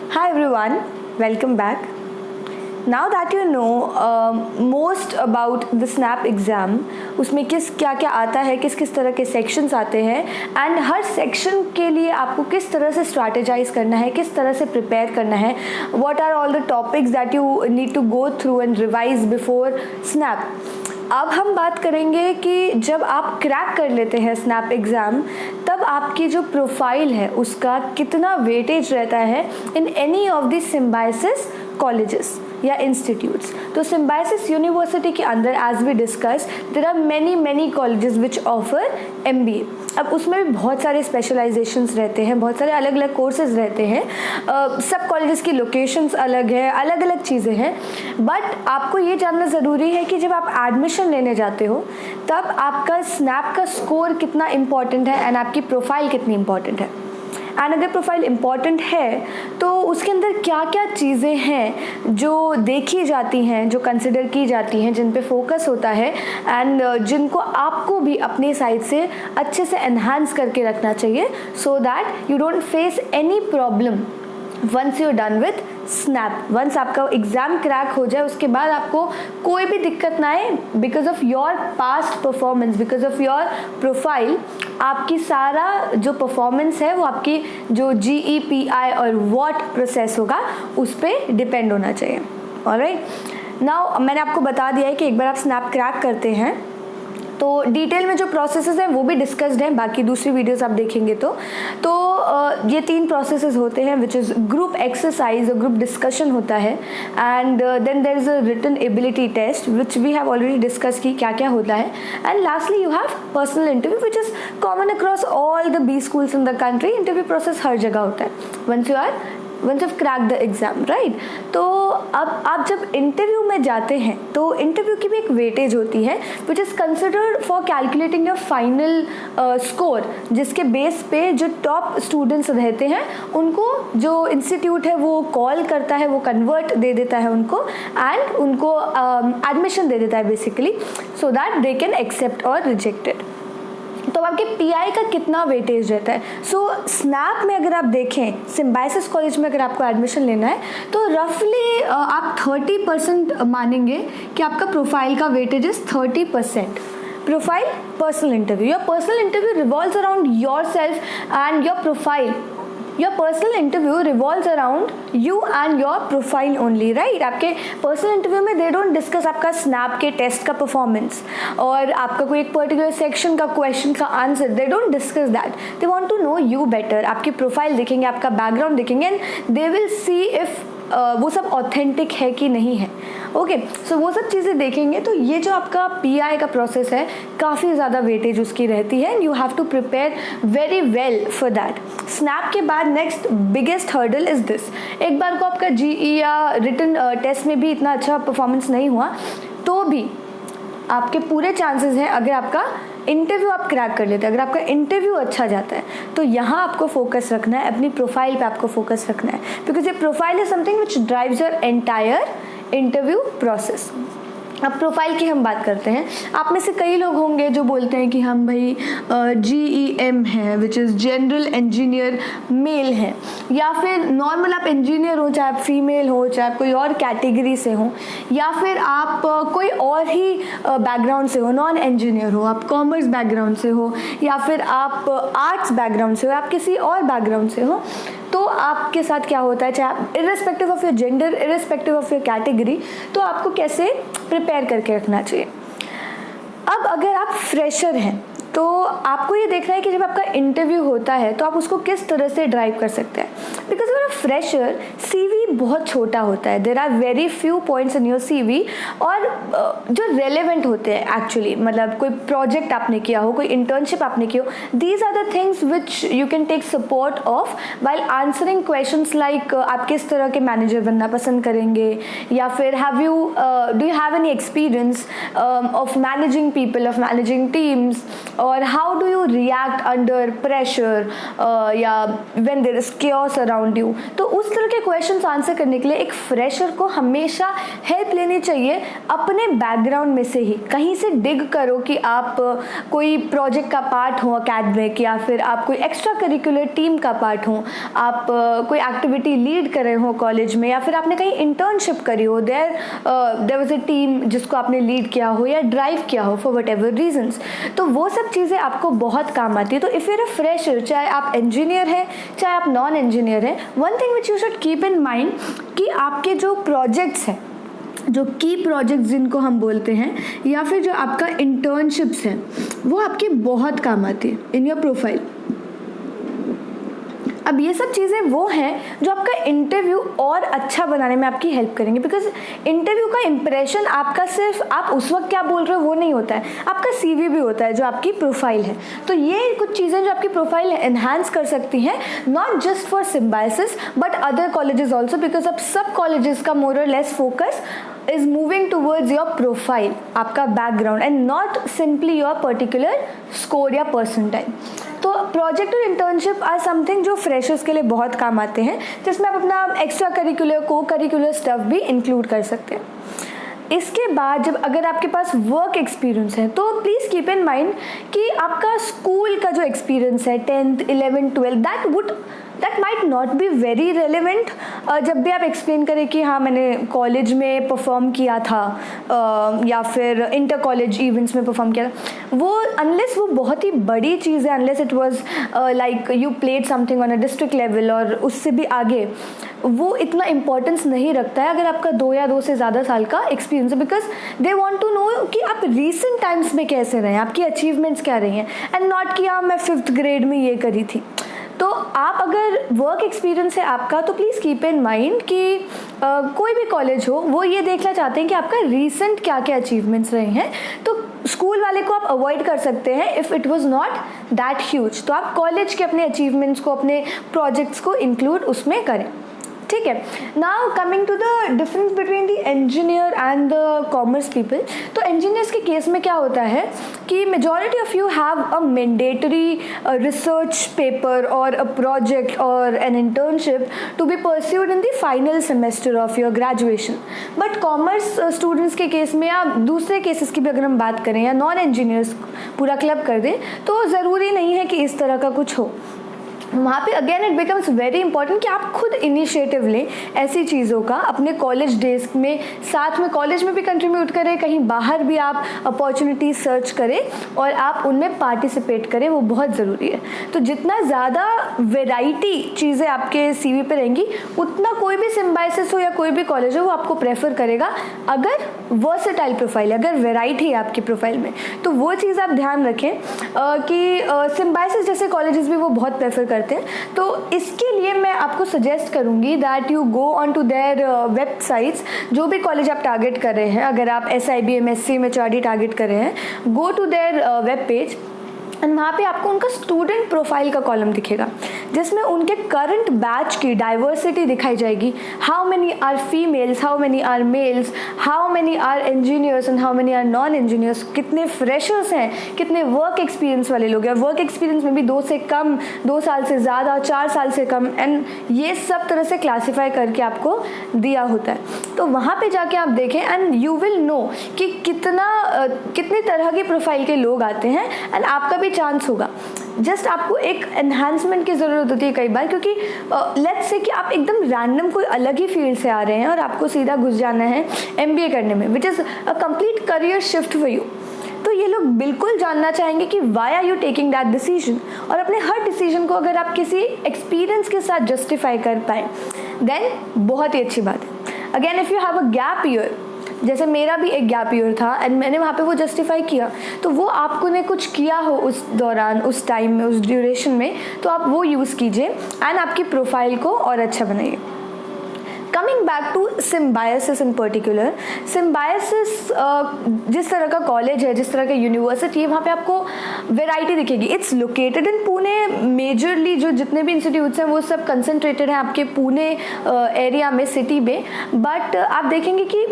Hi everyone, welcome back. Now that you know most about the SNAP exam, उसमें क्या क्या आता है, किस किस तरह के सेक्शंस आते हैं एंड हर सेक्शन के लिए आपको किस तरह से स्ट्रैटेजाइज करना है, किस तरह से प्रिपेयर करना है, what are all the topics that you need to go through and revise before SNAP. अब हम बात करेंगे कि जब आप क्रैक कर लेते हैं स्नैप एग्ज़ाम, तब आपकी जो प्रोफाइल है उसका कितना वेटेज रहता है in any of the Symbiosis colleges या इंस्टीट्यूट्स। तो सिम्बायोसिस यूनिवर्सिटी के अंदर as we discuss there are many colleges which offer MBA। अब उसमें भी बहुत सारे स्पेशलाइजेशंस रहते हैं, बहुत सारे अलग अलग कोर्सेज रहते हैं, सब कॉलेजेस की लोकेशंस अलग है, अलग अलग चीज़ें हैं। बट आपको ये जानना ज़रूरी है कि जब आप एडमिशन लेने जाते हो तब आपका स्नैप का स्कोर कितना इम्पॉर्टेंट है एंड आपकी प्रोफाइल कितनी इम्पॉर्टेंट है। एंड अगर प्रोफाइल इम्पॉर्टेंट है तो उसके अंदर क्या क्या चीज़ें हैं जो देखी जाती हैं, जो कंसिडर की जाती हैं, जिन पे फोकस होता है एंड जिनको आपको भी अपने साइड से अच्छे से एनहांस करके रखना चाहिए so that you don't face any problem once you done with SNAP. Once आपका एग्ज़ाम क्रैक हो जाए उसके बाद आपको कोई भी दिक्कत ना आए because of your past performance, because of your profile. आपकी सारा जो परफॉर्मेंस है वो आपकी जो GEPI और वॉट प्रोसेस होगा उस पर डिपेंड होना चाहिए। ऑलराइट, नाउ मैंने आपको बता दिया है कि एक बार आप स्नैप क्रैक करते हैं तो डिटेल में जो प्रोसेसेस हैं वो भी डिस्कस्ड हैं, बाकी दूसरी वीडियोस आप देखेंगे तो ये 3 प्रोसेसेस होते हैं विच इज़ ग्रुप एक्सरसाइज और ग्रुप डिस्कशन होता है and then there is a written ability test which we have already discuss की क्या क्या होता है and lastly you have personal interview which is common across all the B schools in the country. Interview process हर जगह होता है once you crack the exam, right. तो अब आप जब इंटरव्यू में जाते हैं तो इंटरव्यू की भी एक वेटेज होती है which is considered for calculating your final score, जिसके बेस पे जो टॉप स्टूडेंट्स रहते हैं उनको जो इंस्टीट्यूट है वो कॉल करता है, वो कन्वर्ट दे देता है उनको एंड उनको एडमिशन दे देता है basically, so that they can accept और रिजेक्टेड। तो आपके PI का कितना वेटेज रहता है। सो स्नैप में अगर आप देखें, सिम्बायोसिस कॉलेज में अगर आपको एडमिशन लेना है तो रफली आप 30% मानेंगे कि आपका प्रोफाइल का weightage is 30%। Profile, personal interview, your personal interview revolves around yourself and your profile. Your personal interview revolves around you and your profile only, right. आपके पर्सनल इंटरव्यू में दे डोंट डिस्कस आपका SNAP के test का performance और आपका कोई एक particular section का क्वेश्चन का answer, they don't discuss that. They want to know you better. आपकी प्रोफाइल देखेंगे, आपका बैकग्राउंड देखेंगे and they will see if वो सब ऑथेंटिक है कि नहीं है। ओके, सो वो सब चीज़ें देखेंगे। तो ये जो आपका PI का प्रोसेस है काफ़ी ज़्यादा वेटेज उसकी रहती है and you have to prepare very well for that. Snap के बाद next biggest hurdle is this. एक बार को आपका GE या रिटन टेस्ट में भी इतना अच्छा परफॉर्मेंस नहीं हुआ तो भी आपके पूरे चांसेस हैं अगर आपका इंटरव्यू आप क्रैक कर लेते हैं, अगर आपका इंटरव्यू अच्छा जाता है तो यहाँ आपको फोकस रखना है, अपनी प्रोफाइल पे आपको फोकस रखना है बिकॉज ये profile is something which drives your entire interview process. अब प्रोफाइल की हम बात करते हैं। आप में से कई लोग होंगे जो बोलते हैं कि हम भाई GEM है which is general engineer male है, या फिर नॉर्मल आप इंजीनियर हो, चाहे आप फीमेल हो, चाहे आप कोई और कैटेगरी से हो, या फिर आप कोई और ही बैकग्राउंड से हो, नॉन इंजीनियर हो, आप कॉमर्स बैकग्राउंड से हो, या फिर आप आर्ट्स बैकग्राउंड से हो, आप किसी और बैकग्राउंड से हो। तो आपके साथ क्या होता है, चाहे आप irrespective of your gender, irrespective of your category, तो आपको कैसे प्रिपेयर करके रखना चाहिए। अब अगर आप फ्रेशर हैं तो आपको ये देखना है कि जब आपका इंटरव्यू होता है तो आप उसको किस तरह से ड्राइव कर सकते हैं। बिकॉज अगर फ्रेशर CV बहुत छोटा होता है, there are very few points in your CV और जो रेलेवेंट होते हैं एक्चुअली, मतलब कोई प्रोजेक्ट आपने किया हो, कोई इंटर्नशिप आपने की हो, these are the things which you can take support of while answering questions like आप किस तरह के मैनेजर बनना पसंद करेंगे, या फिर do you have any experience of managing people, of managing teams, और how do you react under pressure या when there is chaos around you. तो उस तरह के क्वेश्चंस आंसर आंसर करने के लिए एक फ्रेशर को हमेशा हेल्प लेनी चाहिए अपने बैकग्राउंड में से ही। कहीं से डिग करो कि आप कोई प्रोजेक्ट का पार्ट हो अकेडमिक, या फिर आप कोई एक्स्ट्रा करिकुलर टीम का पार्ट हो, आप कोई एक्टिविटी लीड कर रहे हो कॉलेज में, या फिर आपने कहीं इंटर्नशिप करी हो, देयर वाज अ टीम जिसको आपने लीड किया हो या ड्राइव किया हो फॉर वट एवर रीजन्स, तो वो सब चीज़ें आपको बहुत काम आती है। तो इफ़ यूर अ फ्रेशर, चाहे आप इंजीनियर हैं चाहे आप नॉन इंजीनियर हैं, one thing which you should keep in mind कि आपके जो प्रोजेक्ट्स हैं, जो की प्रोजेक्ट्स जिनको हम बोलते हैं, या फिर जो आपका इंटर्नशिप्स हैं, वो आपके बहुत काम आती है इन योर प्रोफाइल। अब ये सब चीज़ें वो हैं जो आपका इंटरव्यू और अच्छा बनाने में आपकी हेल्प करेंगे, बिकॉज इंटरव्यू का इंप्रेशन आपका सिर्फ आप उस वक्त क्या बोल रहे हो वो नहीं होता है, आपका सीवी भी होता है जो आपकी प्रोफाइल है। तो ये कुछ चीज़ें जो आपकी प्रोफाइल एनहांस कर सकती हैं, not just for symbiosis but other colleges also, because अब सब कॉलेजेस का मोर और less focus is moving towards your profile, आपका background, and not simply your particular score या percentile। तो प्रोजेक्ट और इंटर्नशिप आर समथिंग जो फ्रेशर्स के लिए बहुत काम आते हैं, जिसमें आप अपना एक्स्ट्रा करिकुलर को करिकुलर स्टफ भी इंक्लूड कर सकते हैं। इसके बाद जब अगर आपके पास वर्क एक्सपीरियंस है तो प्लीज़ कीप इन माइंड कि आपका स्कूल का जो एक्सपीरियंस है 10th 11th 12th that might not be very relevant जब भी आप एक्सप्लेन करें कि हाँ मैंने कॉलेज में परफॉर्म किया था या फिर इंटर कॉलेज इवेंट्स में परफॉर्म किया था, वो अनलेस वो बहुत ही बड़ी चीज़ है, unless it was like you played something on a district level और उससे भी आगे, वो इतना इंपॉर्टेंस नहीं रखता है अगर आपका 2 या 2 से ज़्यादा साल का एक्सपीरियंस है, because they want to know कि आप रीसेंट टाइम्स में कैसे रहे हैं, आपकी अचीवमेंट्स क्या रही हैं, एंड नॉट कि हाँ मैं 5th ग्रेड में ये करी थी। तो आप अगर वर्क एक्सपीरियंस है आपका तो प्लीज़ कीप इन माइंड कि कोई भी कॉलेज हो वो ये देखना चाहते हैं कि आपका रीसेंट क्या क्या अचीवमेंट्स रहे हैं। तो स्कूल वाले को आप अवॉइड कर सकते हैं if it was not that huge, तो आप कॉलेज के अपने अचीवमेंट्स को, अपने प्रोजेक्ट्स को इंक्लूड उसमें करें, ठीक है। Now coming to the difference between the engineer and the commerce people, तो इंजीनियर्स के केस में क्या होता है कि majority of you have a mandatory research paper और अ प्रोजेक्ट और an internship to be pursued in the final semester of your graduation. But commerce students के केस में या दूसरे केसेस की भी अगर हम बात करें या नॉन इंजीनियर्स पूरा क्लब कर दें तो ज़रूरी नहीं है कि इस तरह का कुछ हो। वहाँ पे again it becomes very important कि आप खुद इनिशिएटिव लें ऐसी चीज़ों का अपने कॉलेज डेज में, साथ में कॉलेज में भी कंट्रीब्यूट करें, कहीं बाहर भी आप अपॉर्चुनिटी सर्च करें और आप उनमें पार्टिसिपेट करें, वो बहुत ज़रूरी है। तो जितना ज़्यादा वेराइटी चीज़ें आपके सीवी पे रहेंगी उतना कोई भी सिम्बायोसिस हो या कोई भी कॉलेज हो वो आपको प्रेफर करेगा, अगर वर्सेटाइल प्रोफाइल है, अगर वेराइटी है आपकी प्रोफाइल में। तो वो चीज़ आप ध्यान रखें कि सिम्बायोसिस जैसे कॉलेजेस भी वो बहुत प्रेफर करते हैं। तो इसके लिए मैं आपको सजेस्ट करूंगी that you go on to their websites, जो भी कॉलेज आप टारगेट कर रहे हैं, अगर आप SIB MSc में HRD टारगेट कर रहे हैं, go to their web page and वहाँ पे आपको उनका स्टूडेंट प्रोफाइल का कॉलम दिखेगा जिसमें उनके करंट बैच की डाइवर्सिटी दिखाई जाएगी। How many are females, how many are males, how many are engineers and how many are non engineers, कितने फ्रेशर्स हैं, कितने वर्क एक्सपीरियंस वाले लोग हैं, वर्क एक्सपीरियंस में भी 2 से कम, 2 साल से ज़्यादा, 4 साल से कम, एंड ये सब तरह से क्लासीफाई करके आपको दिया होता है। तो वहाँ पे जाके आप देखें एंड यू विल नो कि कितनी तरह की प्रोफाइल के लोग आते हैं एंड आपका चांस होगा। जस्ट आपको एक एनहांसमेंट की ज़रूरत होती है कई बार, क्योंकि लेट्स से कि आप एकदम रैंडम कोई अलग ही फील्ड से आ रहे हैं और आपको सीधा घुस जाना है MBA करने में, which is a complete career shift for you. तो ये लोग बिल्कुल जानना चाहेंगे कि why are you taking that decision, और अपने हर डिसीजन को अगर आप किसी एक्सपीरियंस के साथ जस्टिफाई कर पाए देन बहुत ही अच्छी बात है। Again if you have a gap year, जैसे मेरा भी एक गैप ईयर था एंड मैंने वहाँ पे वो जस्टिफाई किया, तो वो आपको ने कुछ किया हो उस दौरान, उस टाइम में, उस ड्यूरेशन में, तो आप वो यूज़ कीजिए एंड आपकी प्रोफाइल को और अच्छा बनाइए। Coming back to Symbiosis in particular, Symbiosis जिस तरह का कॉलेज है, जिस तरह का यूनिवर्सिटी है, वहाँ पे आपको वेराइटी दिखेगी। It's located in Pune, majorly जो जितने भी इंस्टीट्यूट्स हैं वो सब कंसंट्रेटेड हैं आपके पुणे एरिया में, सिटी में, बट आप देखेंगे कि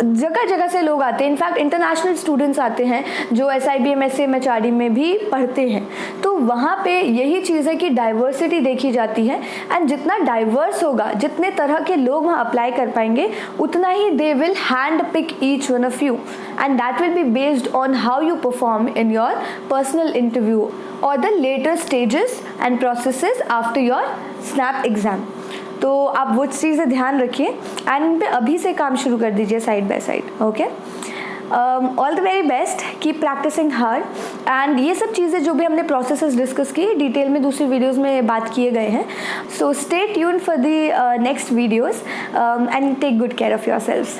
जगह जगह से लोग आते हैं, इनफैक्ट इंटरनेशनल स्टूडेंट्स आते हैं जो SIBM SMHRD में भी पढ़ते हैं। तो वहाँ पे यही चीज़ है कि डाइवर्सिटी देखी जाती है, एंड जितना डाइवर्स होगा, जितने तरह के लोग वहाँ अप्लाई कर पाएंगे, उतना ही they will hand pick each one of you, and that will be based on how you perform in your personal interview और the later stages and processes after your SNAP exam. तो आप वो चीज़ें ध्यान रखिए एंड इन पे अभी से काम शुरू कर दीजिए side by side. Okay, all the very best, keep practising hard. And ये सब चीज़ें जो भी हमने प्रोसेसेस डिस्कस की डिटेल में दूसरी वीडियोस में बात किए गए हैं। So stay tuned for the next videos and take good care of your selves.